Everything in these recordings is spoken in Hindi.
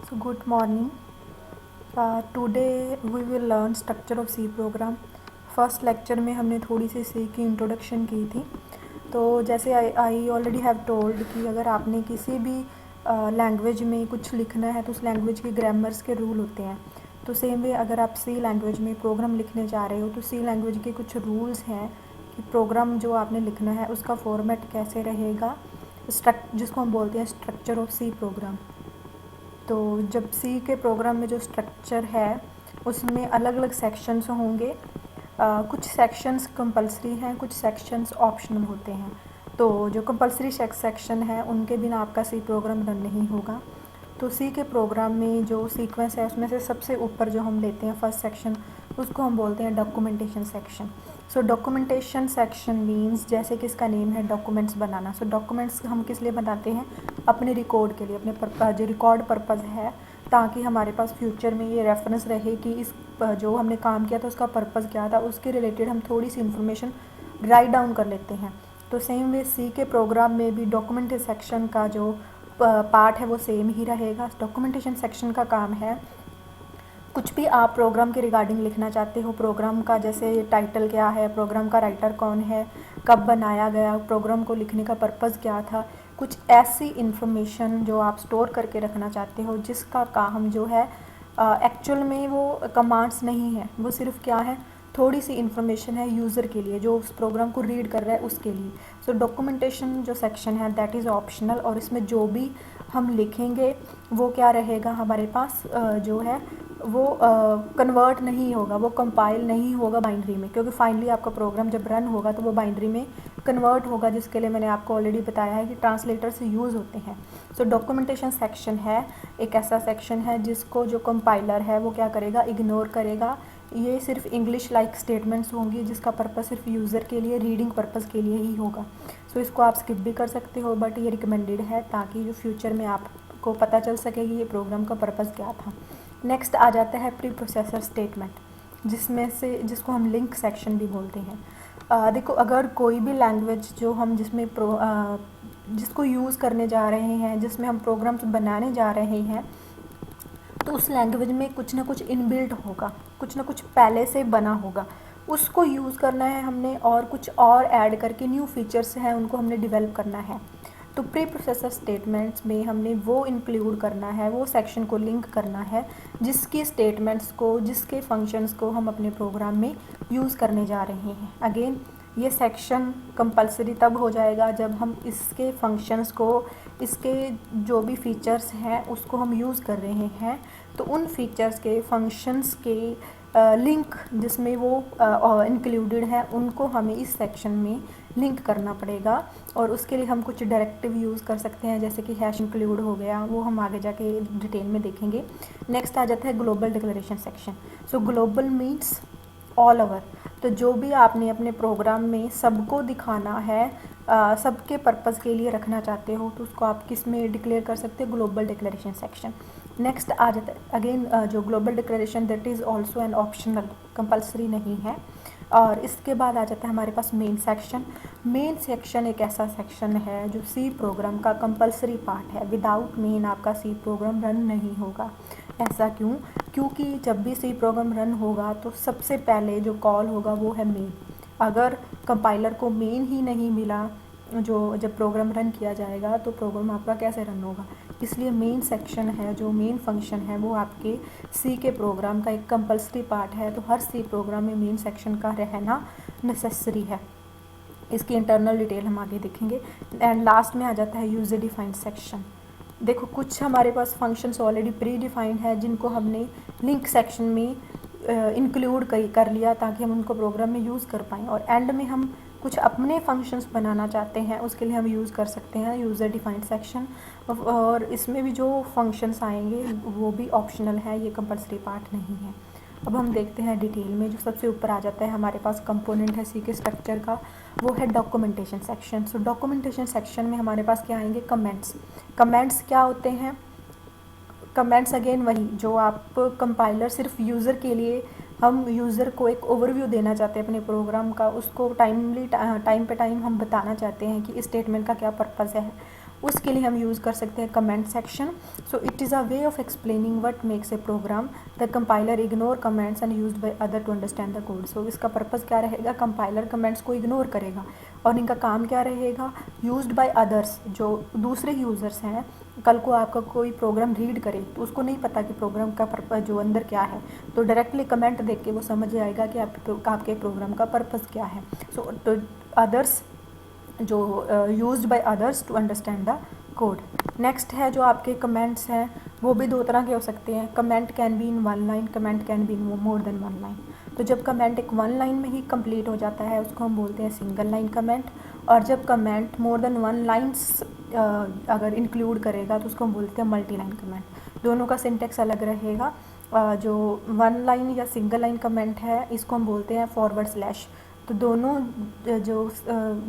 So good morning. Today we will learn structure of C program. First lecture में हमने थोड़ी सी सी की इंट्रोडक्शन की थी। तो जैसे आई ऑलरेडी हैव टोल्ड कि अगर आपने किसी भी लैंग्वेज में कुछ लिखना है तो उस लैंग्वेज के ग्रामर्स के रूल होते हैं। तो सेम वे अगर आप सी लैंग्वेज में प्रोग्राम लिखने जा रहे हो तो सी लैंग्वेज के कुछ रूल्स हैं कि प्रोग्राम जो आपने लिखना है उसका फॉर्मेट कैसे रहेगा, जिसको हम बोलते हैं स्ट्रक्चर ऑफ सी प्रोग्राम। तो जब सी के प्रोग्राम में जो स्ट्रक्चर है उसमें अलग अलग सेक्शंस होंगे। कुछ सेक्शंस कंपलसरी हैं, कुछ सेक्शंस ऑप्शनल होते हैं। तो जो कंपलसरी सेक्शन है उनके बिना आपका सी प्रोग्राम रन नहीं होगा। तो सी के प्रोग्राम में जो सीक्वेंस है उसमें से सबसे ऊपर जो हम लेते हैं फर्स्ट सेक्शन, उसको हम बोलते हैं डॉक्यूमेंटेशन सेक्शन। सो डॉक्यूमेंटेशन सेक्शन मीन्स जैसे कि इसका नेम है डॉक्यूमेंट्स बनाना। सो डॉक्यूमेंट्स हम किस लिए बनाते हैं? अपने रिकॉर्ड के लिए, अपने जो रिकॉर्ड पर्पज़ है, ताकि हमारे पास फ्यूचर में ये रेफरेंस रहे कि इस जो हमने काम किया था उसका पर्पज़ क्या था, उसके रिलेटेड हम थोड़ी सी इन्फॉर्मेशन राइट डाउन कर लेते हैं। तो सेम वे सी के प्रोग्राम में भी डॉक्यूमेंटेशन सेक्शन का जो पार्ट है वो सेम ही रहेगा। डॉक्यूमेंटेशन सेक्शन का काम है कुछ भी आप प्रोग्राम के रिगार्डिंग लिखना चाहते हो, प्रोग्राम का जैसे टाइटल क्या है, प्रोग्राम का राइटर कौन है, कब बनाया गया, प्रोग्राम को लिखने का पर्पज़ क्या था, कुछ ऐसी इन्फॉर्मेशन जो आप स्टोर करके रखना चाहते हो जिसका काम जो है एक्चुअल में वो कमांड्स नहीं है, वो सिर्फ क्या है, थोड़ी सी इन्फॉर्मेशन है यूज़र के लिए जो उस प्रोग्राम को रीड कर रहा है उसके लिए। सो डॉक्यूमेंटेशन जो सेक्शन है दैट इज़ ऑप्शनल, और इसमें जो भी हम लिखेंगे वो क्या रहेगा हमारे पास जो है वो कन्वर्ट नहीं होगा, वो कंपाइल नहीं होगा बाइनरी में, क्योंकि फाइनली आपका प्रोग्राम जब रन होगा तो वो बाइनरी में कन्वर्ट होगा, जिसके लिए मैंने आपको ऑलरेडी बताया है कि ट्रांसलेटर से यूज़ होते हैं। सो डॉक्यूमेंटेशन सेक्शन है एक ऐसा सेक्शन है जिसको जो कंपाइलर है वो क्या करेगा, इग्नोर करेगा। ये सिर्फ इंग्लिश लाइक स्टेटमेंट्स होंगी जिसका पर्पज़ सिर्फ यूज़र के लिए, रीडिंग पर्पज़ के लिए ही होगा। सो इसको आप स्किप भी कर सकते हो, बट ये रिकमेंडेड है ताकि जो फ्यूचर में आपको पता चल सके कि ये प्रोग्राम का पर्पज़ क्या था। नेक्स्ट आ जाता है प्री प्रोसेसर स्टेटमेंट, जिसको हम लिंक सेक्शन भी बोलते हैं। देखो, अगर कोई भी लैंग्वेज जो हम जिसको यूज़ करने जा रहे हैं, जिसमें हम प्रोग्राम्स बनाने जा रहे हैं, तो उस लैंग्वेज में कुछ ना कुछ इनबिल्ट होगा, कुछ ना कुछ पहले से बना होगा, उसको यूज़ करना है हमने, और कुछ और ऐड करके न्यू फीचर्स हैं उनको हमने डेवलप करना है। तो प्री प्रोसेसर स्टेटमेंट्स में हमने वो इंक्लूड करना है, वो सेक्शन को लिंक करना है जिसकी स्टेटमेंट्स को, जिसके फंक्शंस को हम अपने प्रोग्राम में यूज़ करने जा रहे हैं। अगेन ये सेक्शन कंपलसरी तब हो जाएगा जब हम इसके फंक्शंस को, इसके जो भी फीचर्स हैं उसको हम यूज़ कर रहे हैं, तो उन फीचर्स के फंक्शंस के लिंक जिसमें वो इंक्लूडेड है उनको हमें इस सेक्शन में लिंक करना पड़ेगा। और उसके लिए हम कुछ डायरेक्टिव यूज़ कर सकते हैं, जैसे कि हैश इंक्लूड हो गया, वो हम आगे जाके डिटेल में देखेंगे। नेक्स्ट आ जाता है ग्लोबल डिक्लेरेशन सेक्शन। सो ग्लोबल मीन्स ऑल ओवर, तो जो भी आपने अपने प्रोग्राम में सबको दिखाना है, सबके पर्पज़ के लिए रखना चाहते हो, तो उसको आप किस में डिक्लेयर कर सकते हो, ग्लोबल डिक्लेरेशन सेक्शन। नेक्स्ट आ जाता है अगेन जो global declaration that is also an optional, compulsory नहीं है। और इसके बाद आ जाता है हमारे पास मेन सेक्शन। मेन सेक्शन एक ऐसा सेक्शन है जो सी प्रोग्राम का कंपलसरी पार्ट है। विदाउट मेन आपका सी प्रोग्राम रन नहीं होगा। ऐसा क्यों? क्योंकि जब भी सी प्रोग्राम रन होगा तो सबसे पहले जो कॉल होगा वो है मेन। अगर कंपाइलर को मेन ही नहीं मिला जो जब प्रोग्राम रन किया जाएगा तो प्रोग्राम आपका कैसे रन होगा। इसलिए मेन सेक्शन है, जो मेन फंक्शन है, वो आपके सी के प्रोग्राम का एक कंपलसरी पार्ट है। तो हर सी प्रोग्राम में मेन सेक्शन का रहना नेसेसरी है। इसकी इंटरनल डिटेल हम आगे देखेंगे। एंड लास्ट में आ जाता है यूज़र डिफाइंड सेक्शन। देखो, कुछ हमारे पास फंक्शंस ऑलरेडी प्री डिफाइंड है जिनको हमने लिंक सेक्शन में इंक्लूड कर लिया ताकि हम उनको प्रोग्राम में यूज़ कर पाएँ, और एंड में हम कुछ अपने फंक्शंस बनाना चाहते हैं उसके लिए हम यूज़ कर सकते हैं यूज़र डिफाइंड सेक्शन। और इसमें भी जो फंक्शंस आएंगे वो भी ऑप्शनल है, ये कंपलसरी पार्ट नहीं है। अब हम देखते हैं डिटेल में। जो सबसे ऊपर आ जाता है हमारे पास कंपोनेंट है सी के स्ट्रक्चर का, वो है डॉक्यूमेंटेशन सेक्शन। सो डॉक्यूमेंटेशन सेक्शन में हमारे पास क्या आएंगे, कमेंट्स। कमेंट्स क्या होते हैं? कमेंट्स अगेन वही जो आप कंपाइलर सिर्फ यूज़र के लिए, हम यूज़र को एक ओवरव्यू देना चाहते हैं अपने प्रोग्राम का, उसको टाइम पे टाइम हम बताना चाहते हैं कि इस स्टेटमेंट का क्या पर्पज़ है, उसके लिए हम यूज़ कर सकते हैं comment section. So it is a way of explaining what makes a program. The compiler ignore comments and used by other to understand the code. So इसका पर्पज़ क्या रहेगा, कंपाइलर कमेंट्स को इग्नोर करेगा और इनका काम क्या रहेगा, यूज्ड बाय अदर्स, जो दूसरे यूज़र्स हैं, कल को आपका कोई प्रोग्राम रीड करे तो उसको नहीं पता कि प्रोग्राम का पर्पज़ जो अंदर क्या है, तो डायरेक्टली कमेंट देख के वो समझ जाएगा कि आपके प्रोग्राम का पर्पज़ क्या है। सो तो अदर्स जो used by others to understand the code. Next है जो आपके कमेंट्स हैं वो भी दो तरह के हो सकते हैं। Comment can be in one line, comment can be in more than one line. तो जब कमेंट एक वन लाइन में ही कंप्लीट हो जाता है उसको हम बोलते हैं सिंगल लाइन कमेंट, और जब कमेंट मोर देन वन लाइन्स अगर इंक्लूड करेगा तो उसको हम बोलते हैं मल्टी लाइन कमेंट। दोनों का सिंटेक्स अलग रहेगा। जो वन लाइन या सिंगल लाइन कमेंट है इसको हम बोलते हैं फॉरवर्ड स्लैश। तो दोनों जो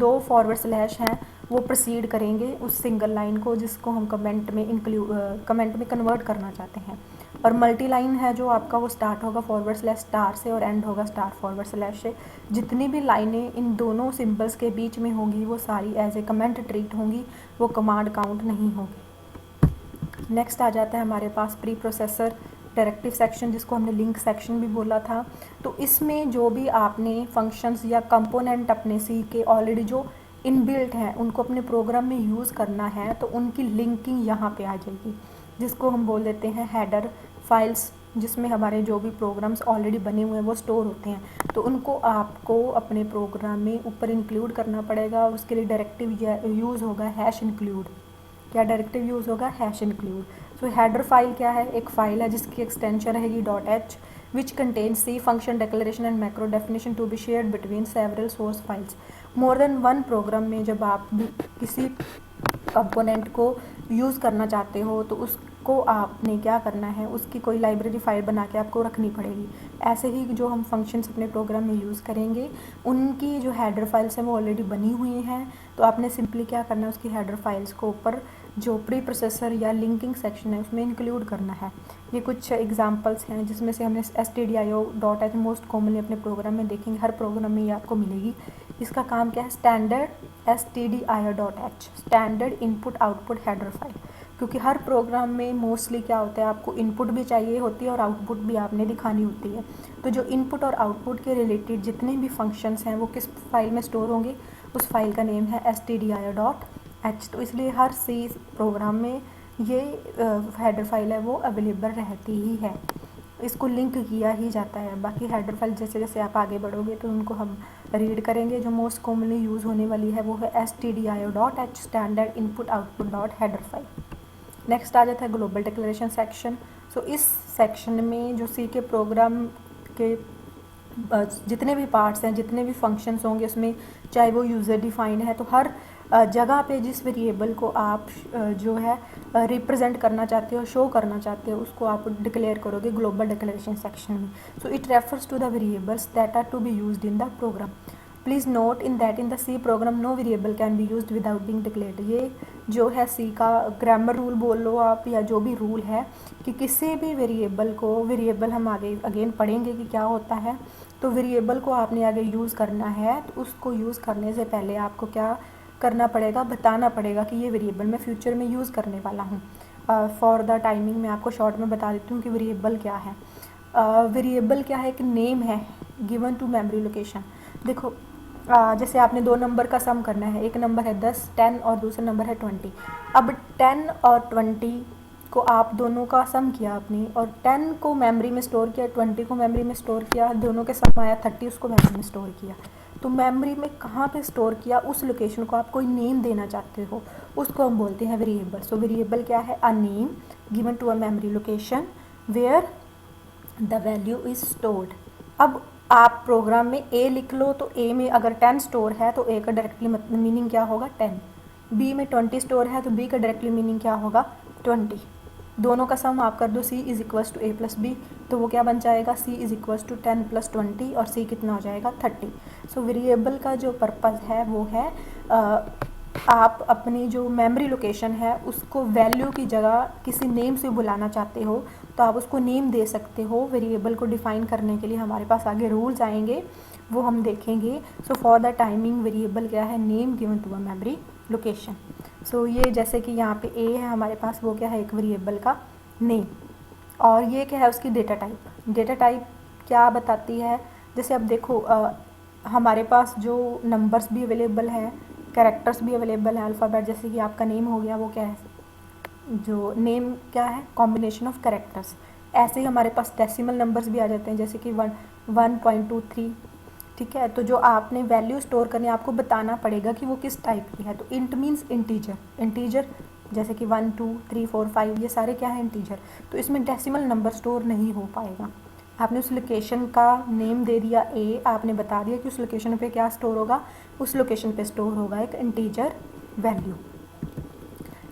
दो फॉरवर्ड स्लैश हैं वो प्रोसीड करेंगे उस सिंगल लाइन को जिसको हम कमेंट में कन्वर्ट करना चाहते हैं। और मल्टी लाइन है जो आपका वो स्टार्ट होगा फॉरवर्ड स्लैश स्टार से और एंड होगा स्टार फॉरवर्ड स्लैश से। जितनी भी लाइनें इन दोनों सिंबल्स के बीच में होंगी वो सारी एज ए कमेंट ट्रीट होंगी, वो कमांड काउंट नहीं होगी। नेक्स्ट आ जाता है हमारे पास प्री प्रोसेसर डायरेक्टिव सेक्शन, जिसको हमने लिंक सेक्शन भी बोला था। तो इसमें जो भी आपने फंक्शंस या कंपोनेंट अपने सी के ऑलरेडी जो इनबिल्ट हैं उनको अपने प्रोग्राम में यूज़ करना है तो उनकी लिंकिंग यहाँ पे आ जाएगी, जिसको हम बोल देते हैं हेडर फाइल्स, जिसमें हमारे जो भी प्रोग्राम्स ऑलरेडी बने हुए हैं वो स्टोर होते हैं। तो उनको आपको अपने प्रोग्राम में ऊपर इंक्लूड करना पड़ेगा। उसके लिए डायरेक्टिव यूज़ होगा हैश इंक्लूड। क्या डायरेक्टिव यूज़ होगा, hash include. So header file क्या है, एक फाइल है जिसकी एक्सटेंशन रहेगी .h which contain C function declaration and macro definition to be shared between several source files. More than one program में जब आप किसी कंपोनेंट को यूज़ करना चाहते हो तो उसको आपने क्या करना है, उसकी कोई लाइब्रेरी फाइल बना के आपको रखनी पड़ेगी। ऐसे ही जो हम फंक्शंस अपने प्रोग्राम में यूज़ करेंगे उनकी जो हेडर फाइल्स हैं वो ऑलरेडी बनी हुई हैं, तो आपने सिंपली क्या करना है, उसकी हेडर फाइल्स को ऊपर जो प्री प्रोसेसर या लिंकिंग सेक्शन है उसमें इंक्लूड करना है। ये कुछ एग्जांपल्स हैं जिसमें से हमने stdio.h मोस्ट कॉमनली अपने प्रोग्राम में देखेंगे, हर प्रोग्राम में ये आपको मिलेगी। इसका काम क्या है, standard stdio.h standard input output header file, क्योंकि हर प्रोग्राम में मोस्टली क्या होता है, आपको इनपुट भी चाहिए होती है और आउटपुट भी आपने दिखानी होती है। तो जो इनपुट और आउटपुट के रिलेटेड जितने भी फंक्शंस हैं वो किस फाइल में स्टोर होंगे, उस फाइल का नेम है stdio.h। तो इसलिए हर सी प्रोग्राम में ये हेडर फाइल है वो अवेलेबल रहती ही है, इसको लिंक किया ही जाता है। बाकी हेडर फाइल जैसे जैसे आप आगे बढ़ोगे तो उनको हम रीड करेंगे। जो मोस्ट कॉमनली यूज़ होने वाली है वो है stdio.h standard input output dot header file. Next आ जाता है ग्लोबल डिक्लेरेशन सेक्शन। सो इस सेक्शन में जो सी के प्रोग्राम के जितने भी पार्ट्स हैं, जितने भी फंक्शंस होंगे उसमें, चाहे वो यूज़र डिफाइंड है, तो हर जगह पे जिस वेरिएबल को आप जो है रिप्रेजेंट करना चाहते हो, शो करना चाहते हो, उसको आप डिक्लेयर करोगे ग्लोबल डिक्लेरेशन सेक्शन में। So it refers to the variables that are to be used in the program. Please note in that in the C program no variable can be used without being declared. ये जो है सी का ग्रामर रूल बोल लो आप, या जो भी रूल है कि किसी भी वेरिएबल को, वेरिएबल हम आगे अगेन पढ़ेंगे कि क्या होता है, तो वेरिएबल को आपने आगे यूज़ करना है तो उसको यूज़ करने से पहले आपको क्या करना पड़ेगा, बताना पड़ेगा कि ये वेरिएबल मैं फ्यूचर में यूज़ करने वाला हूँ। फॉर द टाइमिंग मैं आपको शॉर्ट में बता देती हूँ कि वेरिएबल क्या है। वेरिएबल क्या है, एक नेम है गिवन टू मेमोरी लोकेशन। देखो जैसे आपने दो नंबर का सम करना है, एक नंबर है 10 10 और दूसरा नंबर है 20। अब 10 और 20 को आप दोनों का सम किया आपने, और 10 को मेमोरी में स्टोर किया, 20 को मेमोरी में स्टोर किया, दोनों के सम आया 30, उसको मेमोरी में स्टोर किया। तो मेमोरी में कहाँ पे स्टोर किया, उस लोकेशन को आप कोई नेम देना चाहते हो, उसको हम बोलते हैं वेरिएबल। सो वेरिएबल क्या है, a name given to a memory location where the value is stored. अब आप प्रोग्राम में ए लिख लो, तो ए में अगर 10 स्टोर है तो ए का डायरेक्टली मीनिंग क्या होगा 10, बी में 20 स्टोर है तो बी का डायरेक्टली मीनिंग क्या होगा 20। दोनों का सम आप कर दो, c is equals to A plus B, तो वो क्या बन जाएगा, c इज इक्वल्स टू 10 प्लस 20 और c कितना हो जाएगा 30। सो वेरिएबल का जो पर्पज़ है वो है आप अपनी जो मेमोरी लोकेशन है उसको वैल्यू की जगह किसी नेम से बुलाना चाहते हो तो आप उसको नेम दे सकते हो। वेरिएबल को डिफ़ाइन करने के लिए हमारे पास आगे रूल्स आएंगे, वो हम देखेंगे। So for the timing variable क्या है, name given to a memory location. So ये जैसे कि यहाँ पे ए है हमारे पास, वो क्या है, एक वेरिएबल का नेम, और ये क्या है, उसकी डेटा टाइप। डेटा टाइप क्या बताती है, जैसे अब देखो हमारे पास जो नंबर्स भी अवेलेबल है, कैरेक्टर्स भी अवेलेबल है, अल्फ़ाबेट, जैसे कि आपका नेम हो गया, वो क्या है, जो नेम क्या है, कॉम्बिनेशन ऑफ कैरेक्टर्स। ऐसे ही हमारे पास डेसिमल नंबर्स भी आ जाते हैं, जैसे कि 1.23, ठीक है। तो जो आपने वैल्यू स्टोर करनी है, आपको बताना पड़ेगा कि वो किस टाइप की है। तो इंट मीन्स इंटीजर, इंटीजर जैसे कि 1 2 3 4 5, ये सारे क्या है, इंटीजर। तो इसमें डेसिमल नंबर स्टोर नहीं हो पाएगा। आपने उस लोकेशन का नेम दे दिया ए, आपने बता दिया कि उस लोकेशन पे क्या स्टोर होगा, उस लोकेशन पे स्टोर होगा एक इंटीजर वैल्यू।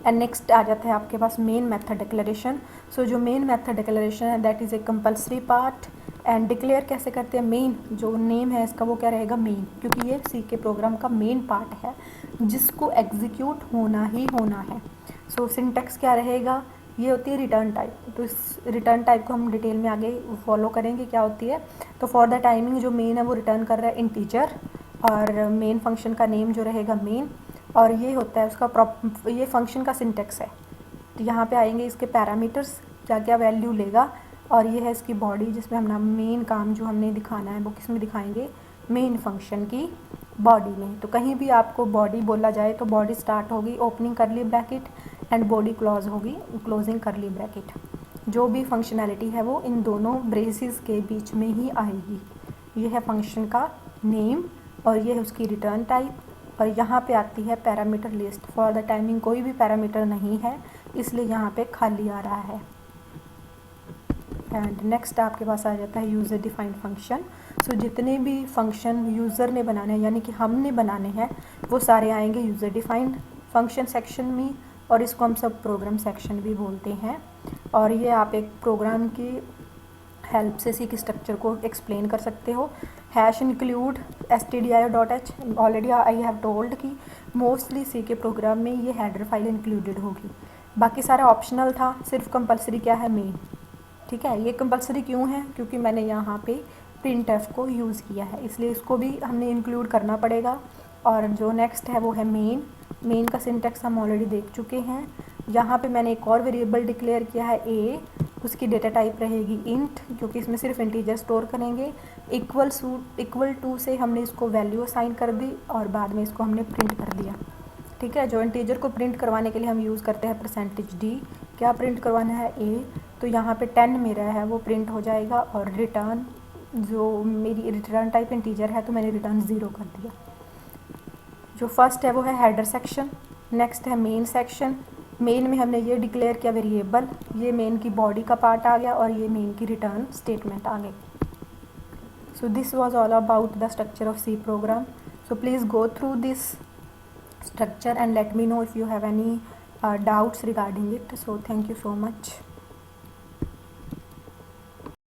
एंड नेक्स्ट आ जाता है आपके पास मेन मेथड डिक्लेरेशन। सो जो मेन मेथड डिक्लेरेशन है, that is a compulsory part. And declare कैसे करते हैं, मेन जो नेम है इसका वो क्या रहेगा, मेन, क्योंकि ये सी के प्रोग्राम का मेन पार्ट है जिसको एग्जीक्यूट होना ही होना है। सो सिंटेक्स क्या रहेगा, ये होती है रिटर्न टाइप। तो इस रिटर्न टाइप को हम डिटेल में आगे फॉलो करेंगे क्या होती है। तो फॉर द टाइमिंग जो मेन है वो रिटर्न कर रहा है इंटीजर, और मेन फंक्शन का नेम जो रहेगा मेन, और ये होता है उसका ये फंक्शन का सिंटेक्स है। तो यहाँ पे आएंगे इसके पैरामीटर्स, क्या क्या वैल्यू लेगा, और ये है इसकी बॉडी जिसमें हम मेन काम जो हमने दिखाना है वो किस में दिखाएंगे, मेन फंक्शन की बॉडी में। तो कहीं भी आपको बॉडी बोला जाए तो बॉडी स्टार्ट होगी ओपनिंग करली ब्रैकेट एंड बॉडी क्लोज होगी क्लोजिंग करली ब्रैकेट। जो भी फंक्शनैलिटी है वो इन दोनों ब्रेसेस के बीच में ही आएगी। ये है फंक्शन का नेम और ये है उसकी रिटर्न टाइप, और यहाँ पे आती है parameter list. For the timing कोई भी पैरामीटर नहीं है, इसलिए यहाँ पे खाली आ रहा है। एंड नेक्स्ट आपके पास आ जाता है यूज़र डिफाइंड फंक्शन। सो जितने भी फंक्शन यूज़र ने बनाने हैं, यानी कि हमने बनाने हैं, वो सारे आएंगे यूज़र डिफाइंड फंक्शन सेक्शन में, और इसको हम सब प्रोग्राम सेक्शन भी बोलते हैं। और ये आप एक प्रोग्राम की हेल्प से सी के स्ट्रक्चर को एक्सप्लेन कर सकते हो। Hash include stdio.h, already I have told कि मोस्टली सी के प्रोग्राम में ये हेडर फाइल इंक्लूडेड होगी, बाकी सारा ऑप्शनल था, सिर्फ कंपलसरी क्या है, मेन। ठीक है, ये कंपलसरी क्यों है, क्योंकि मैंने यहाँ पे प्रिंट एफ को यूज़ किया है, इसलिए इसको भी हमने इंक्लूड करना पड़ेगा। और जो नेक्स्ट है वो है मेन। मेन का सिंटेक्स हम ऑलरेडी देख चुके हैं। यहाँ पे मैंने एक और वेरिएबल डिक्लेयर किया है ए, उसकी डेटा टाइप रहेगी इंट, क्योंकि इसमें सिर्फ इंटीजर स्टोर करेंगे। इक्वल टू से हमने इसको वैल्यू असाइन कर दी और बाद में इसको हमने प्रिंट कर दिया। ठीक है, जो इंटीजर को प्रिंट करवाने के लिए हम यूज़ करते हैं %d। क्या प्रिंट करवाना है, ए, तो यहाँ पे 10 मेरा है वो प्रिंट हो जाएगा, और रिटर्न जो मेरी रिटर्न टाइप इंटीजर है तो मैंने रिटर्न 0 कर दिया। जो फर्स्ट है वो है हेडर सेक्शन, नेक्स्ट है मेन सेक्शन। मेन में हमने ये डिक्लेयर किया वेरिएबल, ये मेन की बॉडी का पार्ट आ गया और ये मेन की रिटर्न स्टेटमेंट आ गई। So this was all about the structure of C program. So please go through this structure and let me know if you have any doubts regarding it. So thank you so much.